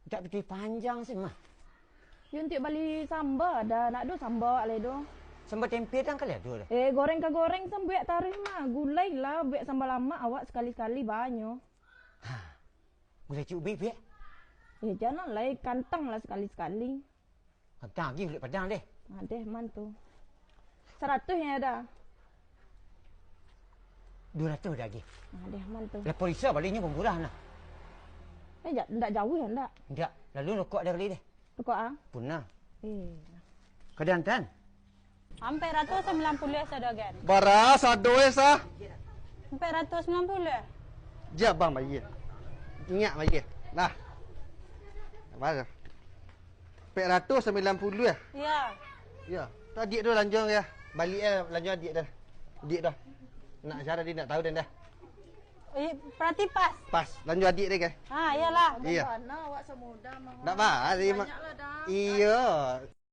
Tak betul panjang sih mah. Yun tiap bali samba dah nak do samba le do. Sambal tempe dan kali ada dah. Goreng ke goreng sampai tarif mah. Gulai lah buat sambal lama awak sekali-sekali banyak. Gulai cik ubi biar. Jangan lah kantang lah sekali-sekali. Kentang lagi gulai padang deh. Deh man tu. 100 yang ada. 200 dah lagi. Deh man tu. Lepas risau baliknya pun murah nah. Tak jauh ya tak? Tak. Lalu rokok dah kali deh. Rokok ah? Punah. Kedantan. Hampir 190 sadogan. Bara sado sah. Hampir 190. Ya bang bayar. Ingat bayar. Nah. Apa? 490 ya? Ya. Ya. Tadi tu lanjut ya. Balik lanjut adik dah. Adik dah. Nak cara dia nak tahu dah. Berarti pas. Pas. Lanjut adik dia ke? Iyalah. Iya. Mana awak semudah mah. Tak apa. Banyaklah dah. Iya.